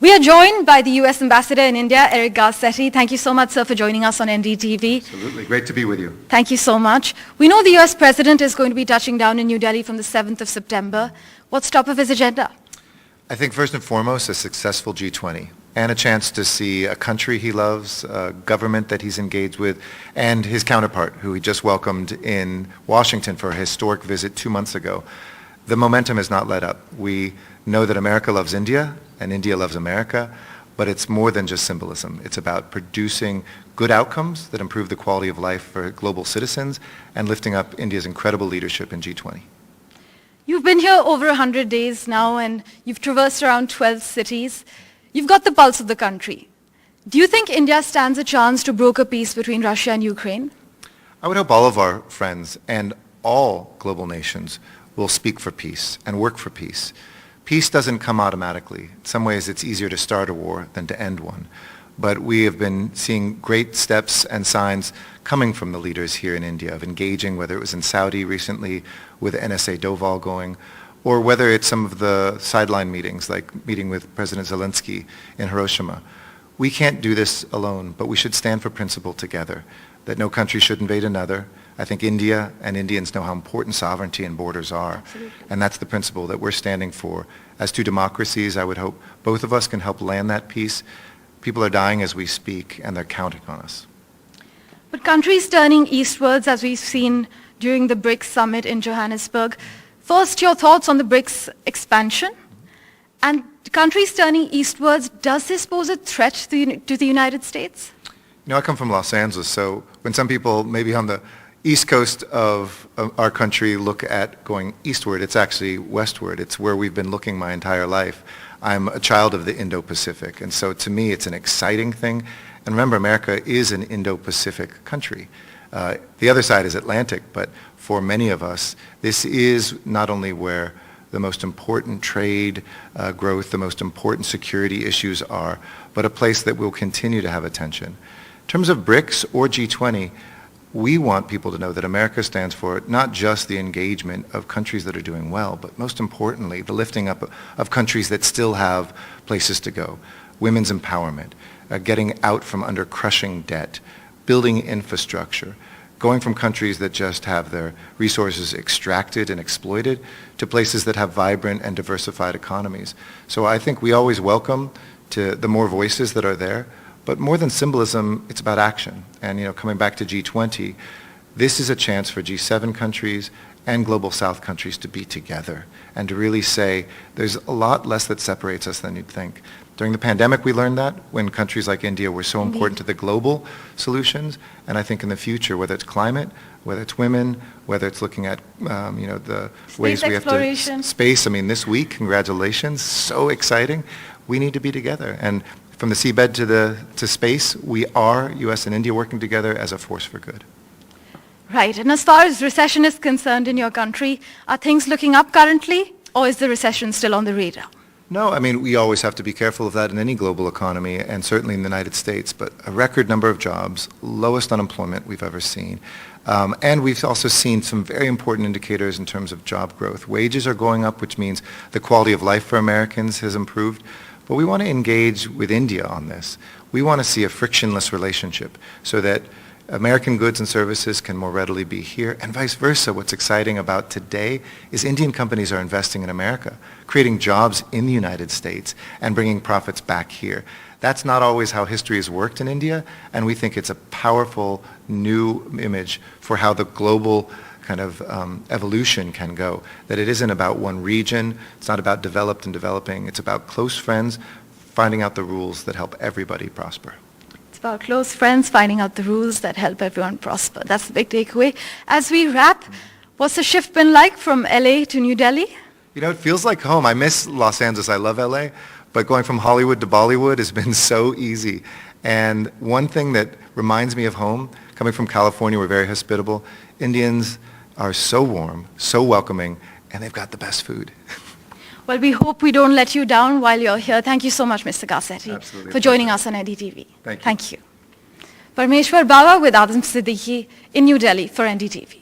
We are joined by the US Ambassador in India, Garcetti. Thank you so much, sir, for joining us on NDTV. Absolutely. Great to be with you. Thank you so much. We know the US President is going to be touching down in New Delhi from the 7th of September. What's top of his agenda? I think first and foremost, a successful G20 and a chance to see a country he loves, a government that he's engaged with, and his counterpart, who he just welcomed in Washington for a historic visit 2 months ago. The momentum has not let up. We know that America loves India and India loves America, but it's more than just symbolism. It's about producing good outcomes that improve the quality of life for global citizens and lifting up India's incredible leadership in G20. You've been here over 100 days now and you've traversed around 12 cities. You've got the pulse of the country. Do you think India stands a chance to broker peace between Russia and Ukraine? I would hope all of our friends and all global nations will speak for peace and work for peace. Peace doesn't come automatically. In some ways, it's easier to start a war than to end one. But we have been seeing great steps and signs coming from the leaders here in India of engaging, whether it was in Saudi recently with NSA Doval going, or whether it's some of the sideline meetings, like meeting with President Zelensky in Hiroshima. We can't do this alone, but we should stand for principle together, that no country should invade another. I think India and Indians know how important sovereignty and borders are. Absolutely. And that's the principle that we're standing for. As two democracies, I would hope both of us can help land that peace. People are dying as we speak, and they're counting on us. But countries turning eastwards, as we've seen during the BRICS summit in Johannesburg. First, your thoughts on the BRICS expansion. And countries turning eastwards, does this pose a threat to the United States? You know, I come from Los Angeles, so when some people maybe on the east coast of our country look at going eastward, it's actually westward. It's where we've been looking my entire life. I'm a child of the Indo-Pacific, and so to me it's an exciting thing. And remember, America is an Indo-Pacific country. The other side is Atlantic, but for many of us, this is not only where the most important trade growth, the most important security issues are, but a place that will continue to have attention. In terms of BRICS or G20, we want people to know that America stands for not just the engagement of countries that are doing well, but most importantly, the lifting up of countries that still have places to go. Women's empowerment, getting out from under crushing debt, building infrastructure, going from countries that just have their resources extracted and exploited to places that have vibrant and diversified economies. So I think we always welcome to the more voices that are there. But more than symbolism, it's about action. And coming back to G20, this is a chance for G7 countries and Global South countries to be together and to really say there's a lot less that separates us than you'd think. During the pandemic, we learned that when countries like India were so important to the global solutions. And I think in the future, whether it's climate, whether it's women, whether it's looking at the ways we have to space. I mean, this week, congratulations, so exciting. We need to be together. And from the seabed to space, we are, US and India, working together as a force for good. Right. And as far as recession is concerned in your country, are things looking up currently, or is the recession still on the radar? No, I mean, we always have to be careful of that in any global economy, and certainly in the United States, but a record number of jobs, lowest unemployment we've ever seen. And we've also seen some very important indicators in terms of job growth. Wages are going up, which means the quality of life for Americans has improved. But we want to engage with India on this. We want to see a frictionless relationship so that American goods and services can more readily be here, and vice versa. What's exciting about today is Indian companies are investing in America, creating jobs in the United States and bringing profits back here. That's not always how history has worked in India, and we think it's a powerful new image for how the global kind of evolution can go, that it isn't about one region, it's not about developed and developing, it's about close friends finding out the rules that help everybody prosper. It's about close friends finding out the rules that help everyone prosper. That's the big takeaway. As we wrap, what's the shift been like from LA to New Delhi? You know, it feels like home. I miss Los Angeles, I love LA, but going from Hollywood to Bollywood has been so easy. And one thing that reminds me of home, coming from California, we're very hospitable. Indians are so warm, so welcoming, and they've got the best food. Well, we hope we don't let you down while you're here. Thank you so much, Mr. Garcetti, for joining us on NDTV. Thank you. Thank you. Parmeshwar Bawa with Adam Siddiqui in New Delhi for NDTV.